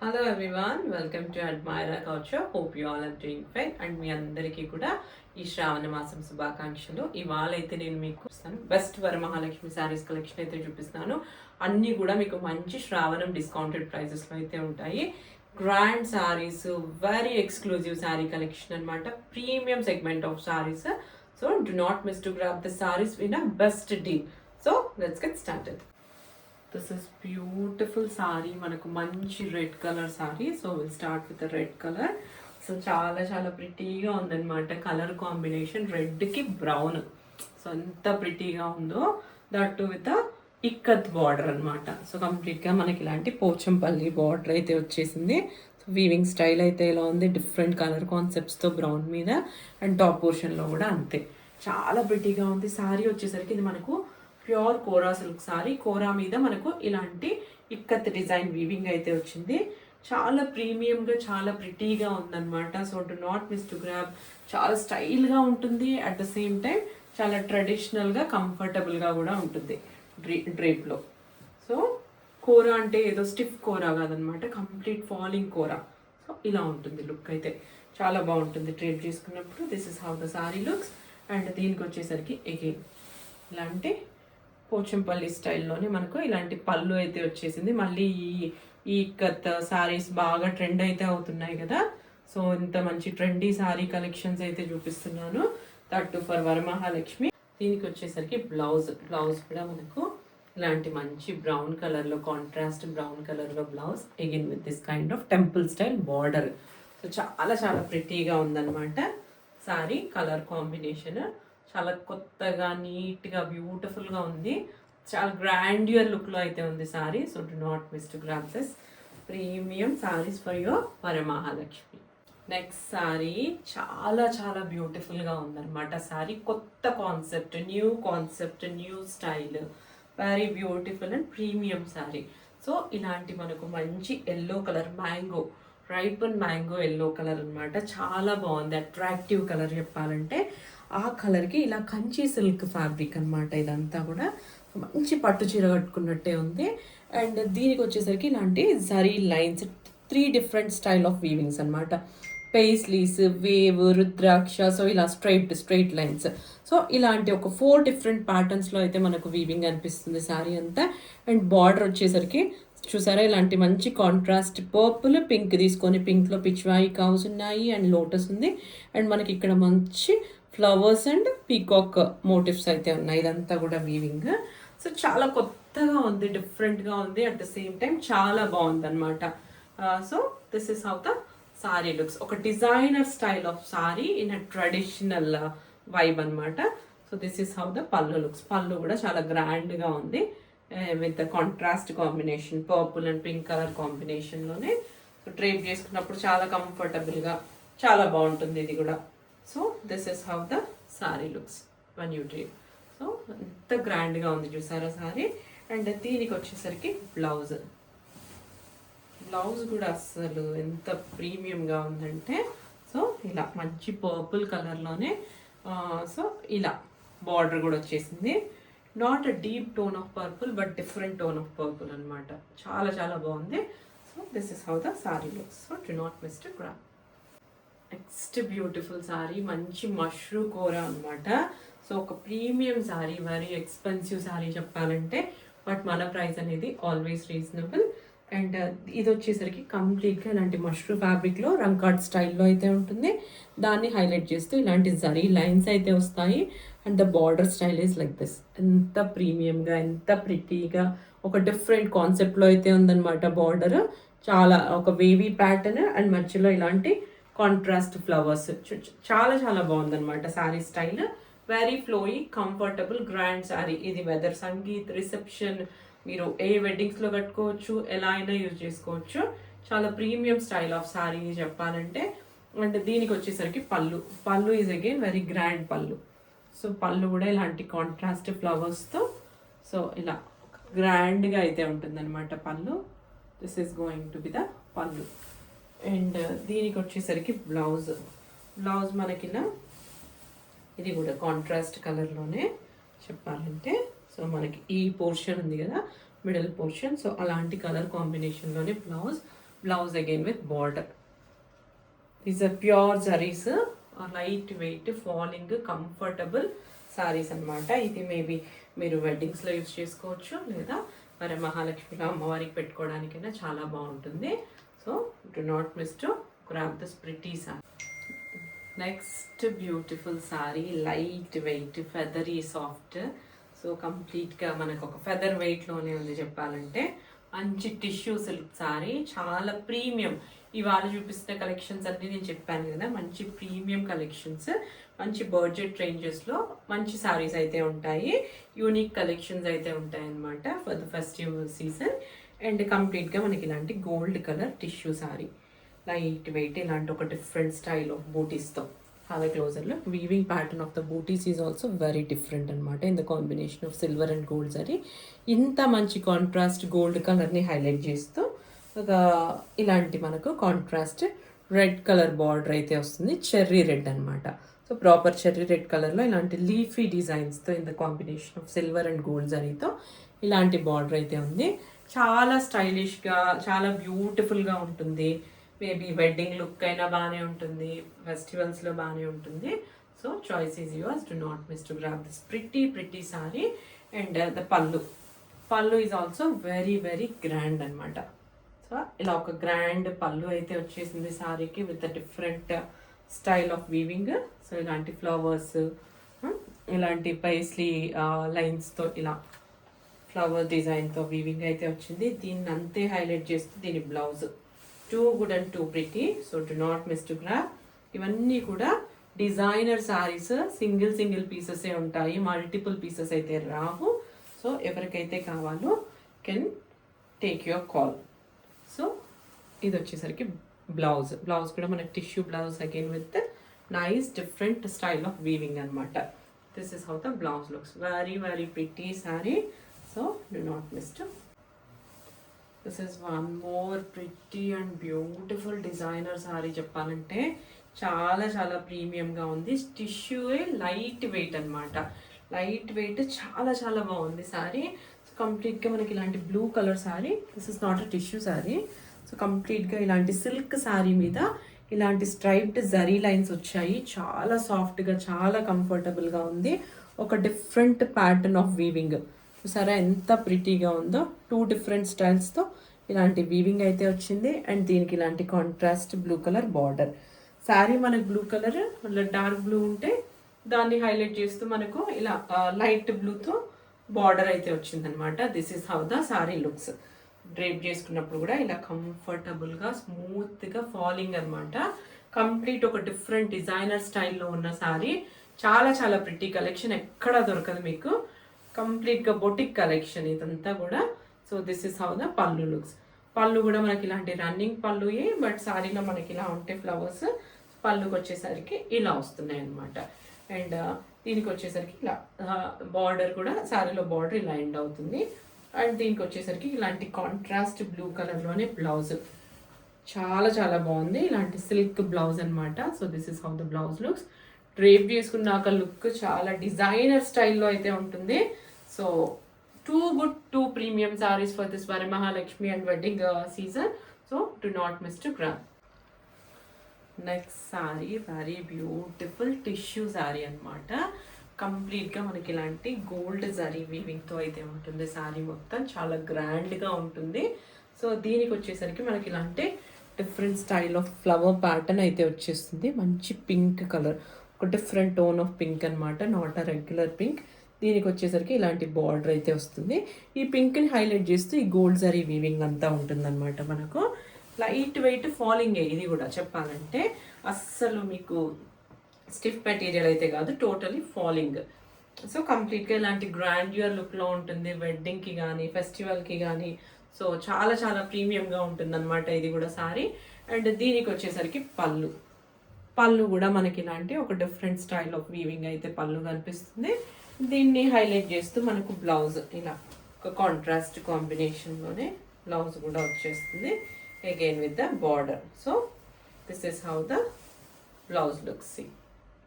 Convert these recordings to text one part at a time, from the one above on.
Hello everyone, welcome to అడ్మైరా culture. Hope you all are doing fine. And మీ అందరికీ కూడా ఈ శ్రావణ మాసం శుభాకాంక్షలు. ఇవాళ అయితే నేను మీకు బెస్ట్ వరమహాలక్ష్మి శారీస్ కలెక్షన్ అయితే చూపిస్తున్నాను. అన్నీ కూడా మీకు మంచి శ్రావణం డిస్కౌంటెడ్ ప్రైజెస్లో అయితే ఉంటాయి. Grand saris, very exclusive sari collection అనమాట. Premium segment of saris. So do not miss to grab the saris win a best deal. So let's get started. This is beautiful sari, మనకు మంచి red colour sari. So will start with red colour. So చాలా చాలా ప్రిటీగా ఉందన్నమాట colour combination, రెడ్కి brown. So ఎంత ప్రిటీగా ఉందో, దట్ విత్ ఇక్కత్ బార్డర్ అనమాట. సో కంప్లీట్గా మనకి ఇలాంటి పోచంపల్లి బార్డర్ అయితే వచ్చేసింది. సో వీవింగ్ స్టైల్ అయితే ఇలా ఉంది, డిఫరెంట్ కలర్ కాన్సెప్ట్స్తో బ్రౌన్ మీద. అండ్ టాప్ పోర్షన్లో కూడా అంతే, చాలా ప్రిటీగా ఉంది. సారీ వచ్చేసరికి ఇది మనకు ప్యూర్ కోరా సిల్క్ సారీ. కోరా మీద మనకు ఇలాంటి ఇక్కత్ డిజైన్ వీవింగ్ అయితే వచ్చింది. చాలా ప్రీమియంగా, చాలా ప్రిటీగా ఉందన్నమాట. So do not miss to grab. చాలా స్టైల్గా ఉంటుంది, అట్ ద సేమ్ టైం చాలా ట్రెడిషనల్గా, కంఫర్టబుల్గా కూడా ఉంటుంది డ్రేప్లో. సో కోరా అంటే ఏదో స్టిఫ్ కోరా కాదనమాట, కంప్లీట్ ఫాలింగ్ కోరా. సో ఇలా ఉంటుంది లుక్ అయితే, చాలా బాగుంటుంది డ్రేప్ చేసుకున్నప్పుడు. This is how the sari looks. And దీనికి వచ్చేసరికి అగైన్ ఇలాంటి పోచంపల్లి స్టైల్లోనే మనకు ఇలాంటి పళ్ళు అయితే వచ్చేసింది. మళ్ళీ ఈ కత్ సారీస్ బాగా ట్రెండ్ అయితే అవుతున్నాయి కదా. సో ఇంత మంచి ట్రెండీ సారీ కలెక్షన్స్ అయితే చూపిస్తున్నాను, దట్ ఫర్ వరమహాలక్ష్మి. దీనికి వచ్చేసరికి బ్లౌజ్ కూడా మనకు ఇలాంటి మంచి బ్రౌన్ కలర్లో, కాంట్రాస్ట్ బ్రౌన్ కలర్లో blouse, again with this kind of temple style border. So చాలా చాలా ప్రిటీగా ఉందన్నమాట సారీ కలర్ కాంబినేషన్. చాలా కొత్తగా, నీట్గా, బ్యూటిఫుల్గా ఉంది. చాలా గ్రాండ్యూర్ లుక్లో అయితే ఉంది sorry. So do not miss to grab this premium saris for your Varamahalakshmi. Next sorry చాలా చాలా బ్యూటిఫుల్గా ఉందన్నమాట. సారీ కొత్త concept, new style, very beautiful and premium sorry. So ఇలాంటి మనకు మంచి yellow colour, mango, ripen mango yellow colour అనమాట. చాలా బాగుంది, అట్రాక్టివ్ కలర్ చెప్పాలంటే. ఆ కలర్కి ఇలా కంచి సిల్క్ ఫ్యాబ్రిక్ అనమాట. ఇదంతా కూడా మంచి పట్టు చీర కట్టుకున్నట్టే ఉంది. అండ్ దీనికి వచ్చేసరికి ఇలాంటి zari lines, 3 different style of weavings అనమాట. Paisleys, wave, rudraksha. సో ఇలా స్ట్రైట్ లైన్స్. సో ఇలాంటి ఒక 4 డిఫరెంట్ ప్యాటర్న్స్లో అయితే మనకు వీవింగ్ అనిపిస్తుంది శారీ అంతా. అండ్ బార్డర్ వచ్చేసరికి చూసారా, ఇలాంటి మంచి కాంట్రాస్ట్ పర్పుల్, పింక్ తీసుకొని, పింక్లో పిచ్వాయి కావ్స్ ఉన్నాయి అండ్ లోటస్ ఉంది. అండ్ మనకి ఇక్కడ మంచి ఫ్లవర్స్ అండ్ పీకాక్ మోటివ్స్ అయితే ఉన్నాయి. ఇదంతా కూడా వీవింగ్. సో చాలా కొత్తగా ఉంది, డిఫరెంట్గా ఉంది, అట్ ద సేమ్ టైం చాలా బాగుంది అనమాట. So this is how the sari looks. ఒక designer style of sari in a traditional vibe అనమాట. So this is how the pallu looks. Pallu కూడా చాలా గ్రాండ్గా ఉంది, with the contrast combination, purple and pink colour కాంబినేషన్లోనే. సో డ్రేప్ చేసుకున్నప్పుడు చాలా కంఫర్టబుల్గా, చాలా బాగుంటుంది ఇది కూడా. So this is how the sari looks when you drape. So ఎంత గ్రాండ్గా ఉంది చూసారా సారీ. అండ్ దీనికి వచ్చేసరికి బ్లౌజ్ కూడా అస్సలు ఎంత ప్రీమియంగా ఉందంటే, సో ఇలా మంచి పర్పుల్ కలర్లోనే. సో ఇలా బార్డర్ కూడా వచ్చేసింది. Not a deep tone of purple, but different tone of purple అనమాట. చాలా చాలా బాగుంది. So this is how the sari looks. So do not miss to grab. Next beautiful sorry, మంచి మష్రూ కోరా అనమాట. సో ఒక premium sorry, very expensive sorry చెప్పాలంటే, but మన price అనేది ఆల్వేస్ రీజనబుల్. అండ్ ఇది వచ్చేసరికి కంప్లీట్గా ఇలాంటి మష్రూ ఫ్యాబ్రిక్లో రంకాట్ స్టైల్లో అయితే ఉంటుంది. దాన్ని హైలైట్ చేస్తూ ఇలాంటి జరీ లైన్స్ అయితే వస్తాయి. And the border style is like this. ఎంత ప్రీమియంగా, ఎంత ప్రిటీగా, ఒక డిఫరెంట్ కాన్సెప్ట్లో అయితే ఉందన్నమాట బార్డర్. చాలా ఒక వేవీ ప్యాటర్న్ అండ్ మధ్యలో ఇలాంటి కాంట్రాస్ట్ ఫ్లవర్స్. చాలా చాలా బాగుందన్నమాట sari style. Very flowy, comfortable, grand sari. ఇది వెదర్ సంగీత్, రిసెప్షన్, మీరు ఏ వెడ్డింగ్స్లో కట్టుకోవచ్చు, ఎలా అయినా యూజ్ చేసుకోవచ్చు. చాలా ప్రీమియం స్టైల్ ఆఫ్ శారీ చెప్పాలంటే. అండ్ దీనికి వచ్చేసరికి పళ్ళు ఈజ్ అగైన్ వెరీ గ్రాండ్ పళ్ళు. సో పళ్ళు కూడా ఇలాంటి కాంట్రాస్ట్ ఫ్లవర్స్తో, సో ఇలా గ్రాండ్గా అయితే ఉంటుందన్నమాట పళ్ళు. This is going to be the పళ్ళు. అండ్ దీనికి వచ్చేసరికి బ్లౌజ్ మనకి ఇలా, ఇది కూడా కాంట్రాస్ట్ కలర్లోనే చెప్పాలంటే. సో మనకి ఈ పోర్షన్ ఉంది కదా, మిడిల్ పోర్షన్, సో అలాంటి కలర్ కాంబినేషన్లోనే blouse. Blouse again with border. These are pure zaris, light weight falling comfortable saris అనమాట. ఇది మేబీ మీరు వెడ్డింగ్స్లో యూజ్ చేసుకోవచ్చు, లేదా మరి మహాలక్ష్మిలో అమ్మవారికి పెట్టుకోవడానికైనా చాలా బాగుంటుంది. So do not miss to grab this pretty sari. Next beautiful sari, light weight feathery soft. So కంప్లీట్గా మనకు ఒక ఫెదర్ వెయిట్లోనే ఉంది చెప్పాలంటే. మంచి టిష్యూ సిల్క్ సారీ, చాలా ప్రీమియం. ఇవాళ చూపిస్తున్న కలెక్షన్స్ అన్నీ నేను చెప్పాను కదా, మంచి ప్రీమియం కలెక్షన్స్, మంచి బడ్జెట్ రేంజెస్లో మంచి సారీస్ అయితే ఉంటాయి. యూనిక్ కలెక్షన్స్ అయితే ఉంటాయి అన్నమాట for the festive season. And కంప్లీట్గా మనకి ఇలాంటి gold colour tissue sari, light wait, ఇలాంటి ఒక డిఫరెంట్ స్టైల్ ఆఫ్ బూటీస్తో. చాలా క్లోజర్లో weaving pattern of the butis is also very different అనమాట in the combination of silver and gold zari. ఇంత మంచి కాంట్రాస్ట్ గోల్డ్ కలర్ని హైలైట్ చేస్తూ ఒక ఇలాంటి మనకు కాంట్రాస్ట్ రెడ్ కలర్ బార్డర్ అయితే వస్తుంది, చెర్రీ రెడ్ అనమాట. సో ప్రాపర్ చెర్రీ రెడ్ కలర్లో ఇలాంటి లీఫీ డిజైన్స్తో in the combination of silver and gold జరీతో ఇలాంటి బార్డర్ అయితే ఉంది. చాలా స్టైలిష్గా, చాలా బ్యూటిఫుల్గా ఉంటుంది. మేబీ వెడ్డింగ్ లుక్ అయినా బాగానే ఉంటుంది, ఫెస్టివల్స్లో బాగానే ఉంటుంది. So choice is yours. Do not miss to grab this pretty sari. And the pallu is also very very grand అనమాట. సో ఇలా ఒక గ్రాండ్ పళ్ళు అయితే వచ్చేసింది సారీకి with different style of weaving. So ఇలాంటి ఫ్లవర్స్, ఇలాంటి పైస్లీ లైన్స్తో ఇలా ఫ్లవర్ డిజైన్తో వీవింగ్ అయితే వచ్చింది. దీన్ని అంతే హైలైట్ చేస్తూ దీని blouse too good and two pretty. So do not miss to grab. ఇవన్నీ కూడా డిజైనర్ సారీస్, సింగిల్ పీసెసే ఉంటాయి, మల్టిపుల్ పీసెస్ అయితే రావు. సో ఎవరికైతే కావాలో can take your call. So ఇది వచ్చేసరికి బ్లౌజ్ కూడా మనకి tissue blouse again with nice different style of weaving అనమాట. This is how the blouse looks. Very very pretty sari. So do not miss to. This is one more pretty and beautiful designer sari. చెప్పాలంటే చాలా చాలా ప్రీమియంగా ఉంది. టిష్యూయే light weight అనమాట, light weight చాలా చాలా బాగుంది సారీ. సో కంప్లీట్గా మనకి ఇలాంటి blue colour sorry. This is not a tissue sorry. So కంప్లీట్గా ఇలాంటి సిల్క్ సారీ మీద ఇలాంటి స్ట్రైప్డ్ జరీ లైన్స్ వచ్చాయి. చాలా సాఫ్ట్గా, చాలా కంఫర్టబుల్గా ఉంది. ఒక డిఫరెంట్ ప్యాటర్న్ ఆఫ్ వీవింగ్ చూసారా ఎంత ప్రిటీగా ఉందో. టూ డిఫరెంట్ స్టైల్స్తో ఇలాంటి వీవింగ్ అయితే వచ్చింది. అండ్ దీనికి ఇలాంటి contrast blue colour border. Sari మనకు బ్లూ కలర్, మళ్ళీ డార్క్ బ్లూ ఉంటే దాన్ని హైలైట్ చేస్తూ మనకు ఇలా లైట్ బ్లూతో బార్డర్ అయితే వచ్చిందనమాట. This is how the sari looks. Drape చేసుకున్నప్పుడు కూడా ఇలా కంఫర్టబుల్గా స్మూత్గా ఫాలింగ్ అనమాట. కంప్లీట్ ఒక డిఫరెంట్ డిజైనర్ స్టైల్లో ఉన్న సారీ. చాలా చాలా ప్రిటీ కలెక్షన్, ఎక్కడా దొరకదు మీకు. కంప్లీట్గా బొటిక్ కలెక్షన్ ఇదంతా కూడా. So this is how the pallu looks. Pallu కూడా మనకి ఇలాంటి రన్నింగ్ పళ్ళుయే, బట్ సారీలో మనకి ఇలా ఉంటే ఫ్లవర్స్, పళ్ళుకి వచ్చేసరికి ఇలా వస్తున్నాయి అనమాట. అండ్ దీనికి వచ్చేసరికి ఇలా బార్డర్ కూడా, సారీలో బార్డర్ ఇలా ఎండ్ అవుతుంది. అండ్ దీనికి వచ్చేసరికి ఇలాంటి కాంట్రాస్ట్ బ్లూ కలర్లోనే బ్లౌజ్ చాలా చాలా బాగుంది. ఇలాంటి సిల్క్ బ్లౌజ్ అనమాట. So this is how the blouse looks. Drape చేసుకున్నాక లుక్ చాలా డిజైనర్ స్టైల్లో అయితే ఉంటుంది. So too good, two premium saris for this Varamahalakshmi and wedding season. So do not miss to grab. Next sorry very beautiful tissue sorry అనమాట. కంప్లీట్గా మనకి ఇలాంటి gold zari వీవింగ్తో అయితే ఉంటుంది సారీ మొత్తం. చాలా గ్రాండ్గా ఉంటుంది. సో దీనికి వచ్చేసరికి మనకి ఇలాంటి different style of flower pattern అయితే వచ్చేస్తుంది. మంచి పింక్ కలర్, ఒక డిఫరెంట్ టోన్ ఆఫ్ పింక్ అనమాట, నాట్ అ రెగ్యులర్ పింక్. దీనికి వచ్చేసరికి ఇలాంటి బార్డర్ అయితే వస్తుంది. ఈ పింక్ని హైలైట్ చేస్తూ ఈ గోల్డ్ జరీ వీవింగ్ అంతా ఉంటుందన్నమాట. మనకు లైట్ వెయిట్ ఫాలింగ్ ఇది కూడా చెప్పాలంటే. అస్సలు మీకు స్టిఫ్ మెటీరియల్ అయితే కాదు, టోటలీ ఫాలింగ్. సో కంప్లీట్గా ఇలాంటి గ్రాండ్యూర్ లుక్లో ఉంటుంది వెడ్డింగ్కి కానీ ఫెస్టివల్కి కానీ. సో చాలా చాలా ప్రీమియంగా ఉంటుంది అనమాట ఇది కూడా సారీ. అండ్ దీనికి వచ్చేసరికి పళ్ళు కూడా మనకి ఇలాంటి ఒక డిఫరెంట్ స్టైల్ ఆఫ్ వీవింగ్ అయితే పళ్ళు కనిపిస్తుంది. దీన్ని హైలైట్ చేస్తూ మనకు బ్లౌజ్ ఇలా ఒక కాంట్రాస్ట్ కాంబినేషన్లోనే బ్లౌజ్ కూడా వచ్చేస్తుంది again with the border. So this is how the blouse looks.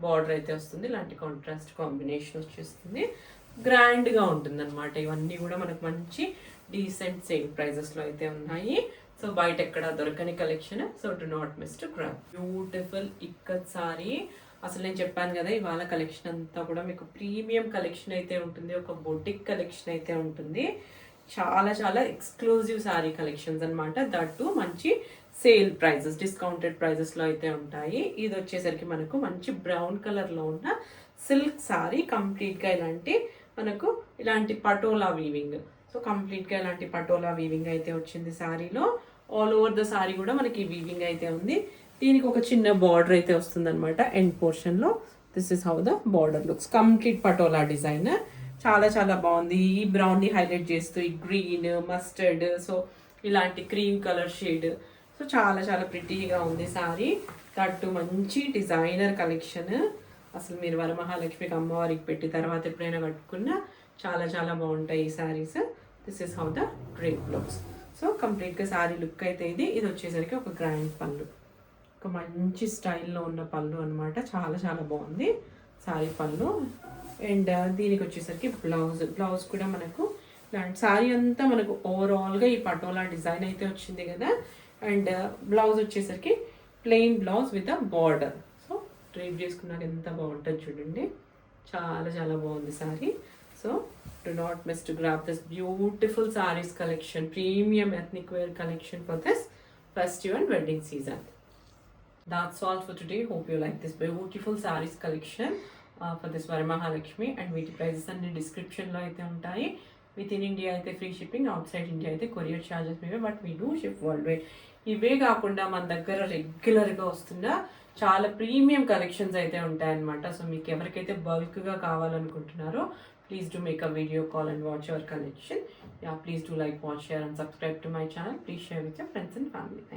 Border అయితే వస్తుంది, ఇలాంటి కాంట్రాస్ట్ కాంబినేషన్ వచ్చేస్తుంది. గ్రాండ్గా ఉంటుంది అనమాట. ఇవన్నీ కూడా మనకు మంచి డీసెంట్ సేల్ ప్రైజెస్లో అయితే ఉన్నాయి. సో సో బయట ఎక్కడ దొరకని collection. So do not miss to grab. Beautiful ikat sorry. అసలు నేను చెప్పాను కదా ఇవాళ కలెక్షన్ అంతా కూడా మీకు ప్రీమియం కలెక్షన్ అయితే ఉంటుంది, ఒక బొటిక్ కలెక్షన్ అయితే ఉంటుంది. చాలా చాలా ఎక్స్క్లూజివ్ సారీ కలెక్షన్స్ అనమాట. దట్టు మంచి సేల్ ప్రైజెస్, డిస్కౌంటెడ్ ప్రైజెస్లో అయితే ఉంటాయి. ఇది వచ్చేసరికి మనకు మంచి బ్రౌన్ కలర్లో ఉన్న సిల్క్ సారీ. కంప్లీట్గా ఇలాంటి పటోలా వీవింగ్. సో కంప్లీట్గా ఇలాంటి పటోలా వీవింగ్ అయితే వచ్చింది సారీలో. ఆల్ ఓవర్ ద సారీ కూడా మనకి వీవింగ్ అయితే ఉంది. దీనికి ఒక చిన్న బార్డర్ అయితే వస్తుంది అనమాట ఎండ్ పోర్షన్లో. This is how the border looks. Complete patola design. చాలా చాలా బాగుంది. ఈ బ్రౌన్ని హైలైట్ చేస్తూ ఈ గ్రీన్, మస్టర్డ్, సో ఇలాంటి క్రీమ్ కలర్ షేడ్. సో చాలా చాలా ప్రిటీగా ఉంది సారీ. దట్టు మంచి డిజైనర్ కలెక్షన్. అసలు మీరు వరమహాలక్ష్మికి అమ్మవారికి పెట్టి తర్వాత ఎప్పుడైనా కట్టుకున్నా చాలా చాలా బాగుంటాయి ఈ saris. This is how the drape looks. So కంప్లీట్గా శారీ లుక్ అయితే ఇది. ఇది వచ్చేసరికి ఒక గ్రాండ్ పళ్ళు, ఒక మంచి స్టైల్లో ఉన్న పళ్ళు అనమాట. చాలా చాలా బాగుంది శారీ పళ్ళు. అండ్ దీనికి వచ్చేసరికి బ్లౌజ్ కూడా మనకు ఇలాంటి శారీ అంతా మనకు ఓవరాల్గా ఈ పటోలా డిజైన్ అయితే వచ్చింది కదా. అండ్ బ్లౌజ్ వచ్చేసరికి plain blouse with a border. So drape చేసుకున్నాక ఎంత బాగుంటుంది చూడండి. చాలా చాలా బాగుంది sari. So do not miss to grab this beautiful sarees collection, premium ethnic wear collection for this festive and wedding season. That's all for today. Hope you like this beautiful sarees collection for this Varamahalakshmi, and వీటి prices అన్ని డిస్క్రిప్షన్లో అయితే ఉంటాయి. With in India అయితే free shipping, out side India అయితే courier charges మేమే, but we do ship world wide. ఇవే కాకుండా మన దగ్గర రెగ్యులర్గా వస్తున్న చాలా ప్రీమియం కలెక్షన్స్ అయితే ఉంటాయన్నమాట. సో మీకు ఎవరికైతే బల్క్గా కావాలనుకుంటున్నారో please do make a video call and watch your collection. Yeah, please do like, watch, share and subscribe to my channel. Please share with your friends and family. Thank you.